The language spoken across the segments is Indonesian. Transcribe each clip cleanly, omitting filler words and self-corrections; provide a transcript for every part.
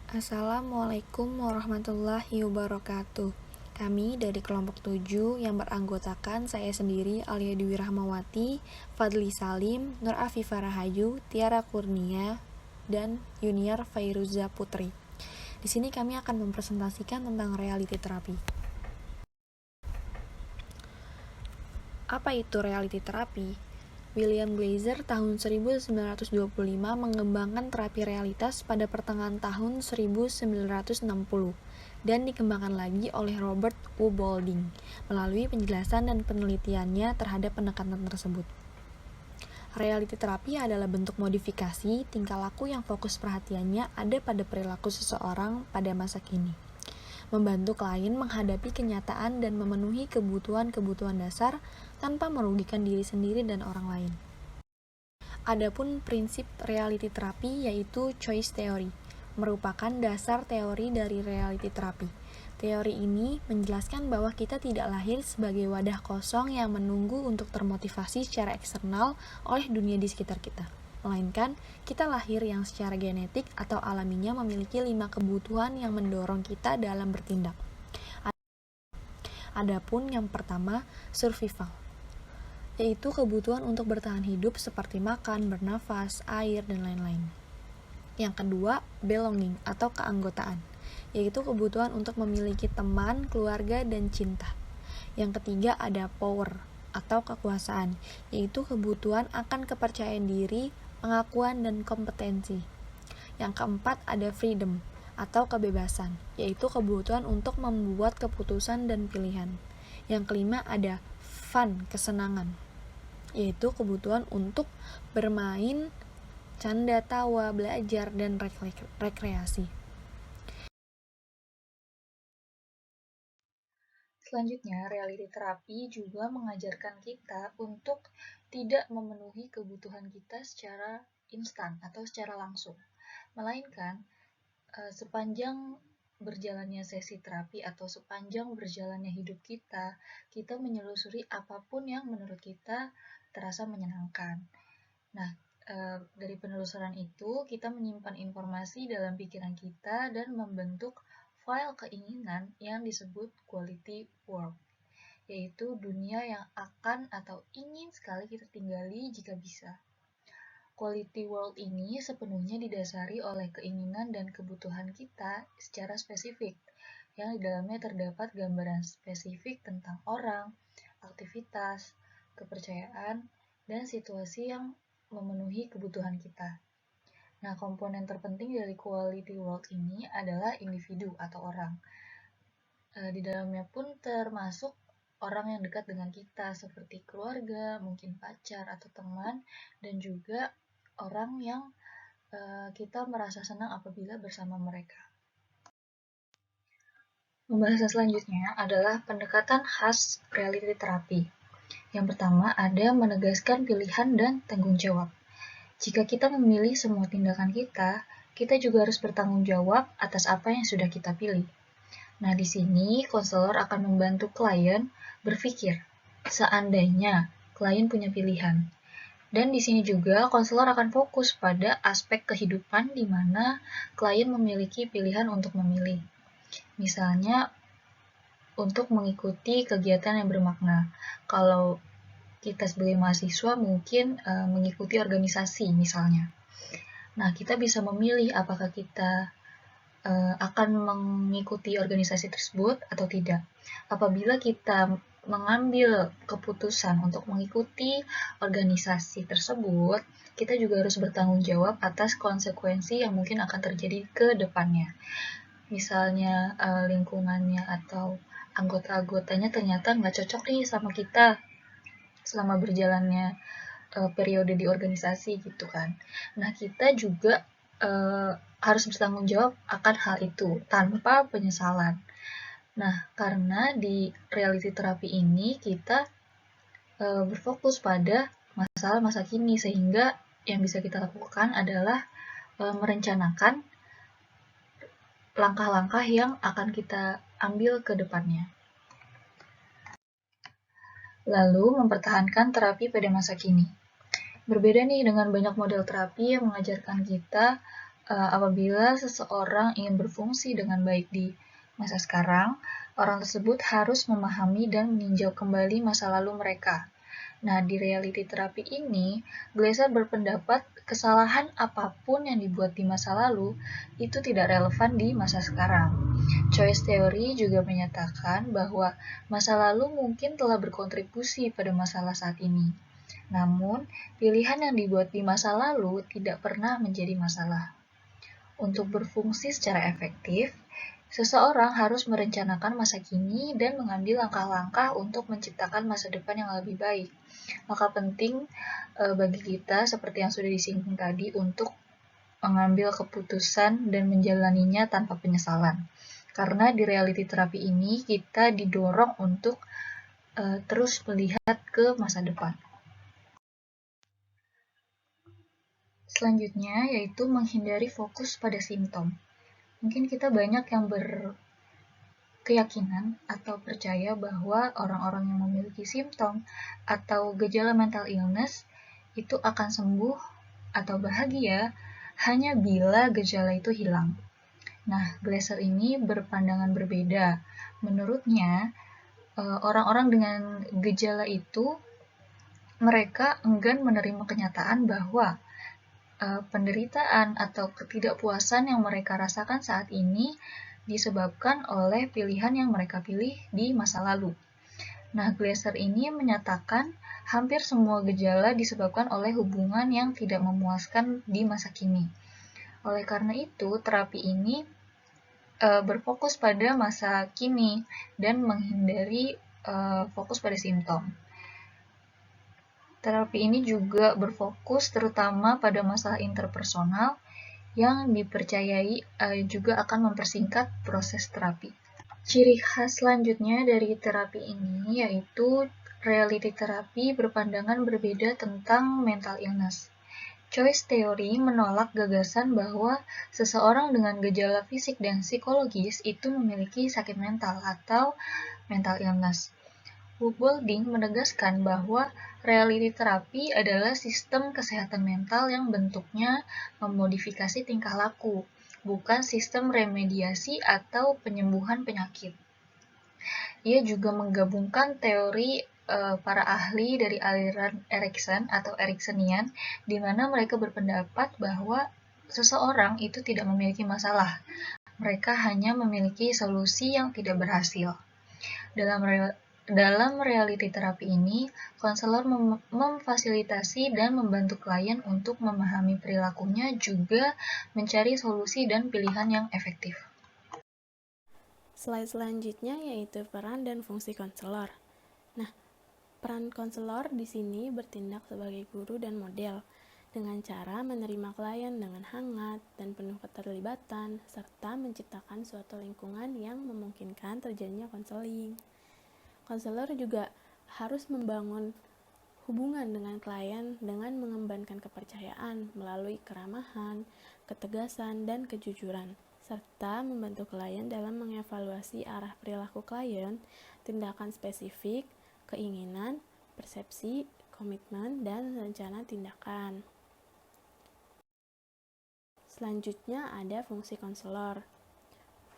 Assalamualaikum warahmatullahi wabarakatuh. Kami dari kelompok 7 yang beranggotakan saya sendiri Alia Dwi Rahmawati, Fadli Salim, Nur Afifah Rahayu, Tiara Kurnia, dan Yuniar Fairuza Putri. Di sini kami akan mempresentasikan tentang reality terapi. Apa itu reality terapi? William Glaser tahun 1925 mengembangkan terapi realitas pada pertengahan tahun 1960 dan dikembangkan lagi oleh Robert U. Boulding melalui penjelasan dan penelitiannya terhadap pendekatan tersebut. Reality terapi adalah bentuk modifikasi tingkah laku yang fokus perhatiannya ada pada perilaku seseorang pada masa kini. Membantu klien menghadapi kenyataan dan memenuhi kebutuhan-kebutuhan dasar tanpa merugikan diri sendiri dan orang lain. Adapun prinsip reality terapi yaitu choice theory, merupakan dasar teori dari reality terapi. Teori ini menjelaskan bahwa kita tidak lahir sebagai wadah kosong yang menunggu untuk termotivasi secara eksternal oleh dunia di sekitar kita, melainkan kita lahir yang secara genetik atau alaminya memiliki 5 kebutuhan yang mendorong kita dalam bertindak. Adapun yang pertama, survival, yaitu kebutuhan untuk bertahan hidup seperti makan, bernafas, air, dan lain-lain. Yang kedua, belonging atau keanggotaan, yaitu kebutuhan untuk memiliki teman, keluarga, dan cinta. Yang ketiga ada power atau kekuasaan, yaitu kebutuhan akan kepercayaan diri, pengakuan, dan kompetensi. Yang keempat ada freedom atau kebebasan, yaitu kebutuhan untuk membuat keputusan dan pilihan. Yang kelima ada fun, kesenangan, yaitu kebutuhan untuk bermain, canda tawa, belajar, dan rekreasi. Selanjutnya, reality terapi juga mengajarkan kita untuk tidak memenuhi kebutuhan kita secara instan atau secara langsung, melainkan sepanjang berjalannya sesi terapi atau sepanjang berjalannya hidup kita menelusuri apapun yang menurut kita terasa menyenangkan. Nah, dari penelusuran itu, kita menyimpan informasi dalam pikiran kita dan membentuk file keinginan yang disebut quality world, yaitu dunia yang akan atau ingin sekali kita tinggali jika bisa. Quality world ini sepenuhnya didasari oleh keinginan dan kebutuhan kita secara spesifik, yang di dalamnya terdapat gambaran spesifik tentang orang, aktivitas, kepercayaan, dan situasi yang memenuhi kebutuhan kita. Nah, komponen terpenting dari quality world ini adalah individu atau orang. Di dalamnya pun termasuk orang yang dekat dengan kita, seperti keluarga, mungkin pacar atau teman, dan juga orang yang kita merasa senang apabila bersama mereka. Pembahasan selanjutnya adalah pendekatan khas reality terapi. Yang pertama ada menegaskan pilihan dan tanggung jawab. Jika kita memilih semua tindakan kita juga harus bertanggung jawab atas apa yang sudah kita pilih. Nah, di sini konselor akan membantu klien berpikir, seandainya klien punya pilihan. Dan di sini juga konselor akan fokus pada aspek kehidupan di mana klien memiliki pilihan untuk memilih. Misalnya, untuk mengikuti kegiatan yang bermakna. Kalau kita sebagai mahasiswa mungkin mengikuti organisasi misalnya. Nah, kita bisa memilih apakah kita akan mengikuti organisasi tersebut atau tidak. Apabila kita mengambil keputusan untuk mengikuti organisasi tersebut, kita juga harus bertanggung jawab atas konsekuensi yang mungkin akan terjadi ke depannya. Misalnya lingkungannya atau anggota-anggotanya ternyata nggak cocok nih sama kita selama berjalannya periode di organisasi gitu kan. Nah, kita juga harus bertanggung jawab akan hal itu tanpa penyesalan. Nah, karena di reality terapi ini kita berfokus pada masalah masa kini, sehingga yang bisa kita lakukan adalah merencanakan langkah-langkah yang akan kita ambil ke depannya. Lalu, mempertahankan terapi pada masa kini. Berbeda nih dengan banyak model terapi yang mengajarkan kita Apabila seseorang ingin berfungsi dengan baik di masa sekarang, orang tersebut harus memahami dan meninjau kembali masa lalu mereka. Nah, di reality terapi ini, Glaser berpendapat kesalahan apapun yang dibuat di masa lalu itu tidak relevan di masa sekarang. Choice theory juga menyatakan bahwa masa lalu mungkin telah berkontribusi pada masalah saat ini. Namun, pilihan yang dibuat di masa lalu tidak pernah menjadi masalah. Untuk berfungsi secara efektif, seseorang harus merencanakan masa kini dan mengambil langkah-langkah untuk menciptakan masa depan yang lebih baik. Maka penting bagi kita, seperti yang sudah disinggung tadi, untuk mengambil keputusan dan menjalaninya tanpa penyesalan. Karena di reality terapi ini kita didorong untuk terus melihat ke masa depan. Selanjutnya yaitu menghindari fokus pada simptom. Mungkin kita banyak yang berkeyakinan atau percaya bahwa orang-orang yang memiliki simptom atau gejala mental illness itu akan sembuh atau bahagia hanya bila gejala itu hilang. Nah, Glaser ini berpandangan berbeda. Menurutnya, orang-orang dengan gejala itu mereka enggan menerima kenyataan bahwa penderitaan atau ketidakpuasan yang mereka rasakan saat ini disebabkan oleh pilihan yang mereka pilih di masa lalu. Nah, Glaser ini menyatakan hampir semua gejala disebabkan oleh hubungan yang tidak memuaskan di masa kini. Oleh karena itu, terapi ini berfokus pada masa kini dan menghindari fokus pada simptom. Terapi ini juga berfokus terutama pada masalah interpersonal yang dipercayai juga akan mempersingkat proses terapi. Ciri khas selanjutnya dari terapi ini yaitu reality terapi berpandangan berbeda tentang mental illness. Choice theory menolak gagasan bahwa seseorang dengan gejala fisik dan psikologis itu memiliki sakit mental atau mental illness. Woodbuilding menegaskan bahwa reality terapi adalah sistem kesehatan mental yang bentuknya memodifikasi tingkah laku, bukan sistem remediasi atau penyembuhan penyakit. Ia juga menggabungkan teori para ahli dari aliran Erikson atau Eriksonian, di mana mereka berpendapat bahwa seseorang itu tidak memiliki masalah. Mereka hanya memiliki solusi yang tidak berhasil. Dalam reality terapi ini, konselor memfasilitasi dan membantu klien untuk memahami perilakunya, juga mencari solusi dan pilihan yang efektif. Slide selanjutnya yaitu peran dan fungsi konselor. Nah, peran konselor di sini bertindak sebagai guru dan model dengan cara menerima klien dengan hangat dan penuh keterlibatan serta menciptakan suatu lingkungan yang memungkinkan terjadinya konseling. Konselor juga harus membangun hubungan dengan klien dengan mengembangkan kepercayaan melalui keramahan, ketegasan, dan kejujuran, serta membantu klien dalam mengevaluasi arah perilaku klien, tindakan spesifik, keinginan, persepsi, komitmen, dan rencana tindakan. Selanjutnya ada fungsi konselor.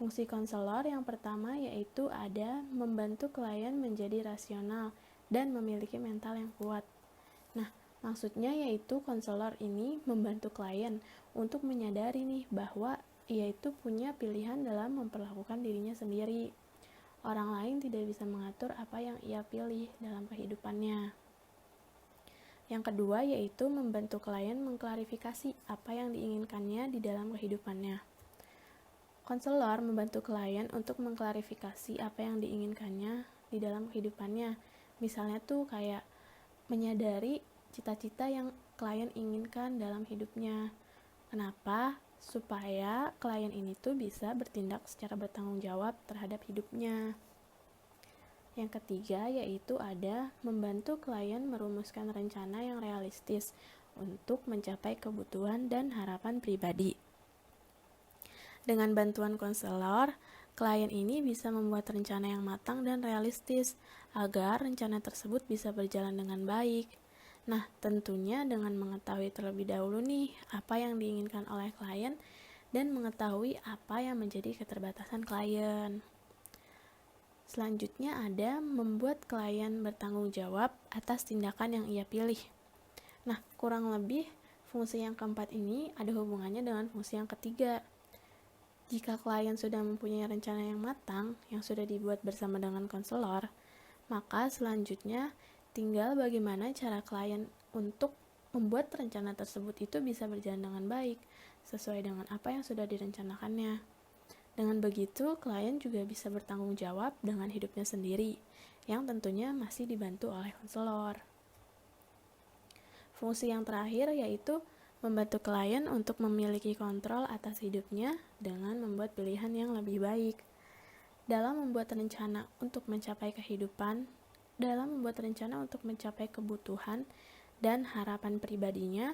Fungsi konselor yang pertama yaitu ada membantu klien menjadi rasional dan memiliki mental yang kuat. Nah, maksudnya yaitu konselor ini membantu klien untuk menyadari nih bahwa ia itu punya pilihan dalam memperlakukan dirinya sendiri. Orang lain tidak bisa mengatur apa yang ia pilih dalam kehidupannya. Yang kedua yaitu membantu klien mengklarifikasi apa yang diinginkannya di dalam kehidupannya. Konselor membantu klien untuk mengklarifikasi apa yang diinginkannya di dalam kehidupannya. Misalnya tuh kayak menyadari cita-cita yang klien inginkan dalam hidupnya. Kenapa? Supaya klien ini tuh bisa bertindak secara bertanggung jawab terhadap hidupnya. Yang ketiga yaitu ada membantu klien merumuskan rencana yang realistis untuk mencapai kebutuhan dan harapan pribadi. Dengan bantuan konselor, klien ini bisa membuat rencana yang matang dan realistis agar rencana tersebut bisa berjalan dengan baik. Nah, tentunya dengan mengetahui terlebih dahulu nih apa yang diinginkan oleh klien, dan mengetahui apa yang menjadi keterbatasan klien. Selanjutnya ada membuat klien bertanggung jawab atas tindakan yang ia pilih. Nah, kurang lebih fungsi yang keempat ini ada hubungannya dengan fungsi yang ketiga. Jika klien sudah mempunyai rencana yang matang, yang sudah dibuat bersama dengan konselor, maka selanjutnya tinggal bagaimana cara klien untuk membuat rencana tersebut itu bisa berjalan dengan baik, sesuai dengan apa yang sudah direncanakannya. Dengan begitu, klien juga bisa bertanggung jawab dengan hidupnya sendiri, yang tentunya masih dibantu oleh konselor. Fungsi yang terakhir yaitu membantu klien untuk memiliki kontrol atas hidupnya dengan membuat pilihan yang lebih baik. Dalam membuat rencana untuk mencapai kehidupan, dalam membuat rencana untuk mencapai kebutuhan dan harapan pribadinya,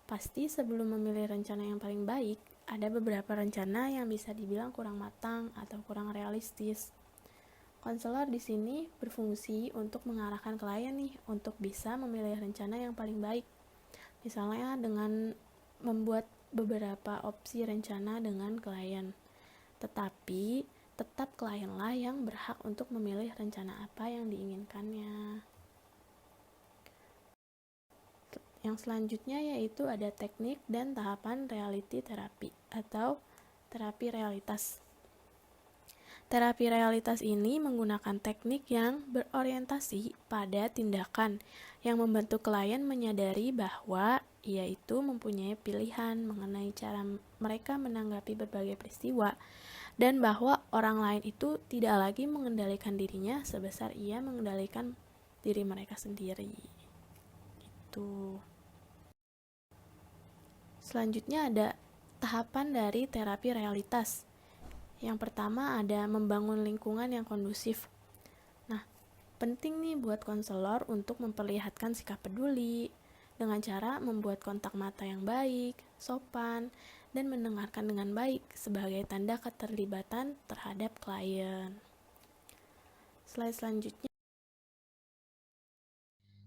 pasti sebelum memilih rencana yang paling baik, ada beberapa rencana yang bisa dibilang kurang matang atau kurang realistis. Konselor di sini berfungsi untuk mengarahkan klien nih untuk bisa memilih rencana yang paling baik. Misalnya dengan membuat beberapa opsi rencana dengan klien. Tetapi tetap klienlah yang berhak untuk memilih rencana apa yang diinginkannya. Yang selanjutnya yaitu ada teknik dan tahapan reality terapi atau terapi realitas. Terapi realitas ini menggunakan teknik yang berorientasi pada tindakan yang membantu klien menyadari bahwa ia itu mempunyai pilihan mengenai cara mereka menanggapi berbagai peristiwa dan bahwa orang lain itu tidak lagi mengendalikan dirinya sebesar ia mengendalikan diri mereka sendiri. Gitu. Selanjutnya ada tahapan dari terapi realitas. Yang pertama ada membangun lingkungan yang kondusif. Nah, penting nih buat konselor untuk memperlihatkan sikap peduli dengan cara membuat kontak mata yang baik, sopan, dan mendengarkan dengan baik sebagai tanda keterlibatan terhadap klien. Slide selanjutnya.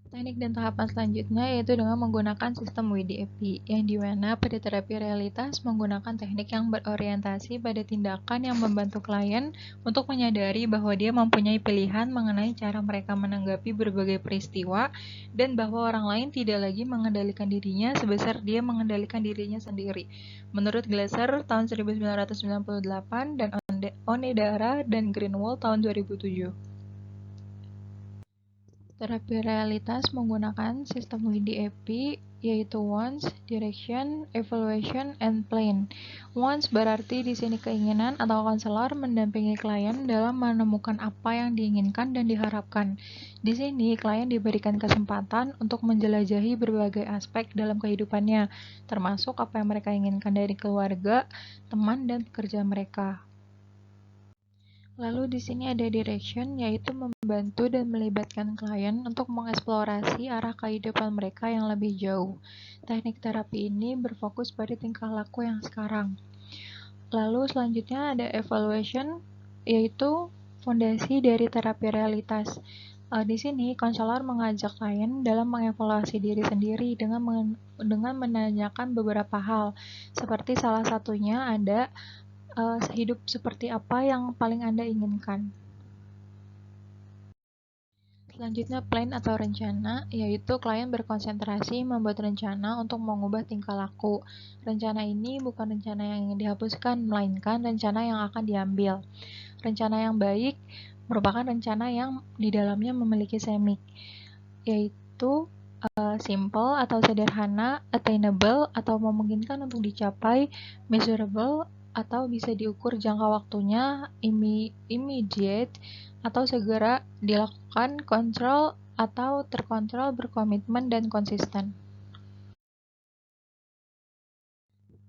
Teknik dan tahapan selanjutnya yaitu dengan menggunakan sistem WDFP, yang dimana pada terapi realitas menggunakan teknik yang berorientasi pada tindakan yang membantu klien untuk menyadari bahwa dia mempunyai pilihan mengenai cara mereka menanggapi berbagai peristiwa dan bahwa orang lain tidak lagi mengendalikan dirinya sebesar dia mengendalikan dirinya sendiri. Menurut Glasser tahun 1998 dan Onedara dan Greenwald tahun 2007. Terapi realitas menggunakan sistem WDFP yaitu wants, direction, evaluation, and plan. Wants berarti di sini keinginan atau konselor mendampingi klien dalam menemukan apa yang diinginkan dan diharapkan. Di sini klien diberikan kesempatan untuk menjelajahi berbagai aspek dalam kehidupannya, termasuk apa yang mereka inginkan dari keluarga, teman, dan pekerjaan mereka. Lalu di sini ada direction, yaitu membantu dan melibatkan klien untuk mengeksplorasi arah kehidupan mereka yang lebih jauh. Teknik terapi ini berfokus pada tingkah laku yang sekarang. Lalu selanjutnya ada evaluation, yaitu fondasi dari terapi realitas. Di sini konselor mengajak klien dalam mengevaluasi diri sendiri dengan menanyakan beberapa hal, seperti salah satunya ada hidup seperti apa yang paling Anda inginkan. Selanjutnya plan atau rencana, yaitu klien berkonsentrasi membuat rencana untuk mengubah tingkah laku. Rencana ini bukan rencana yang ingin dihapuskan, melainkan rencana yang akan diambil. Rencana yang baik merupakan rencana yang di dalamnya memiliki semik, yaitu simple atau sederhana, attainable atau memungkinkan untuk dicapai, measurable atau bisa diukur jangka waktunya, immediate atau segera dilakukan, control atau terkontrol, berkomitmen dan konsisten.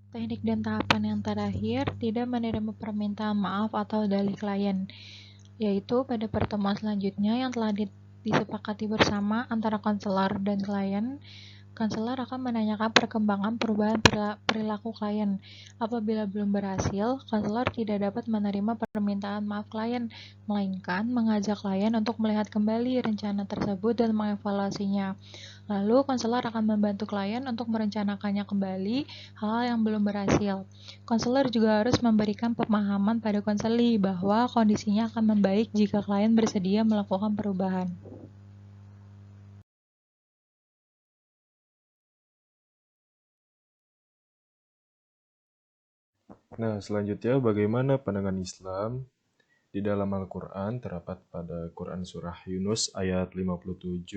Teknik dan tahapan yang terakhir, tidak menerima permintaan maaf atau dalih klien, yaitu pada pertemuan selanjutnya yang telah disepakati bersama antara konselor dan klien konselor akan menanyakan perkembangan perubahan perilaku klien. Apabila belum berhasil, konselor tidak dapat menerima permintaan maaf klien, melainkan mengajak klien untuk melihat kembali rencana tersebut dan mengevaluasinya. Lalu, konselor akan membantu klien untuk merencanakannya kembali hal-hal yang belum berhasil. Konselor juga harus memberikan pemahaman pada konseli bahwa kondisinya akan membaik jika klien bersedia melakukan perubahan. Nah, selanjutnya bagaimana pandangan Islam di dalam Al-Quran terdapat pada Quran Surah Yunus ayat 57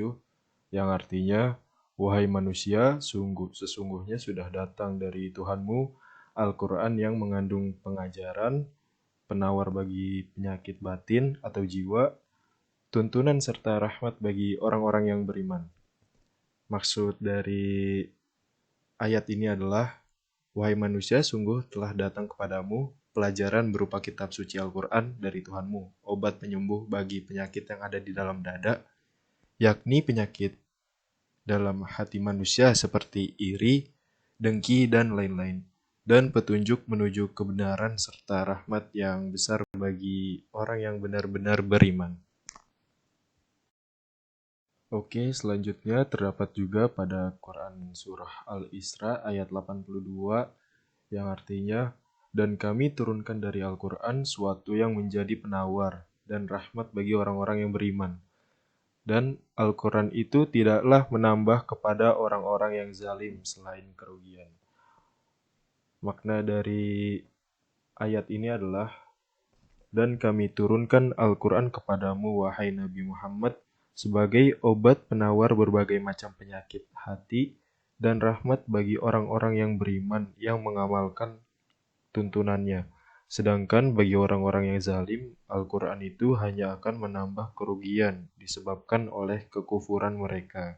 yang artinya, wahai manusia, sesungguhnya sudah datang dari Tuhanmu Al-Quran yang mengandung pengajaran, penawar bagi penyakit batin atau jiwa, tuntunan serta rahmat bagi orang-orang yang beriman. Maksud dari ayat ini adalah, wahai manusia, sungguh telah datang kepadamu pelajaran berupa kitab suci Al-Quran dari Tuhanmu, obat penyembuh bagi penyakit yang ada di dalam dada, yakni penyakit dalam hati manusia seperti iri, dengki, dan lain-lain, dan petunjuk menuju kebenaran serta rahmat yang besar bagi orang yang benar-benar beriman. Oke, selanjutnya terdapat juga pada Quran Surah Al-Isra ayat 82 yang artinya, dan kami turunkan dari Al-Quran suatu yang menjadi penawar dan rahmat bagi orang-orang yang beriman. Dan Al-Quran itu tidaklah menambah kepada orang-orang yang zalim selain kerugian. Makna dari ayat ini adalah, dan kami turunkan Al-Quran kepadamu, wahai Nabi Muhammad, sebagai obat penawar berbagai macam penyakit hati dan rahmat bagi orang-orang yang beriman yang mengamalkan tuntunannya. Sedangkan bagi orang-orang yang zalim, Al-Quran itu hanya akan menambah kerugian disebabkan oleh kekufuran mereka.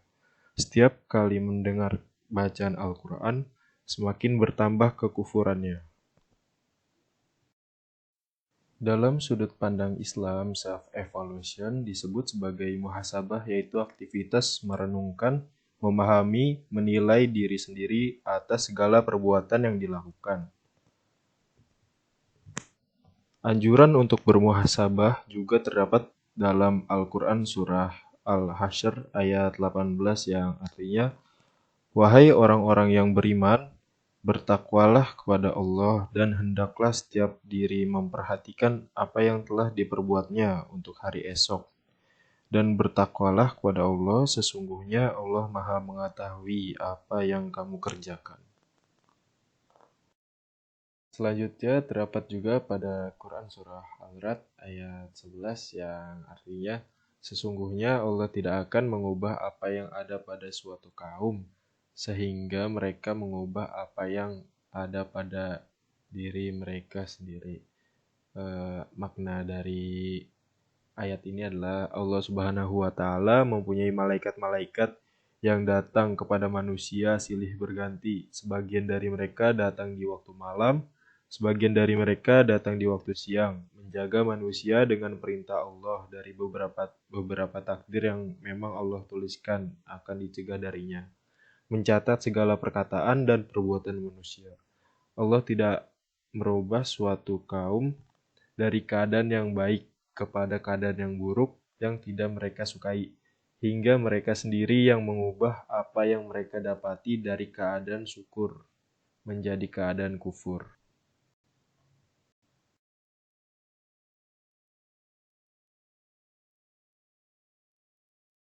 Setiap kali mendengar bacaan Al-Quran, semakin bertambah kekufurannya. Dalam sudut pandang Islam, self-evaluation disebut sebagai muhasabah, yaitu aktivitas merenungkan, memahami, menilai diri sendiri atas segala perbuatan yang dilakukan. Anjuran untuk bermuhasabah juga terdapat dalam Al-Quran Surah Al-Hasyr ayat 18 yang artinya, wahai orang-orang yang beriman, bertakwalah kepada Allah dan hendaklah setiap diri memperhatikan apa yang telah diperbuatnya untuk hari esok. Dan bertakwalah kepada Allah, sesungguhnya Allah Maha mengetahui apa yang kamu kerjakan. Selanjutnya terdapat juga pada Quran Surah Al-Ra'd ayat 11 yang artinya, sesungguhnya Allah tidak akan mengubah apa yang ada pada suatu kaum, sehingga mereka mengubah apa yang ada pada diri mereka sendiri. Makna dari ayat ini adalah Allah Subhanahu wa Ta'ala mempunyai malaikat-malaikat yang datang kepada manusia silih berganti. Sebagian dari mereka datang di waktu malam, sebagian dari mereka datang di waktu siang, menjaga manusia dengan perintah Allah dari beberapa takdir yang memang Allah tuliskan akan dicegah darinya, mencatat segala perkataan dan perbuatan manusia. Allah tidak merubah suatu kaum dari keadaan yang baik kepada keadaan yang buruk yang tidak mereka sukai, hingga mereka sendiri yang mengubah apa yang mereka dapati dari keadaan syukur menjadi keadaan kufur.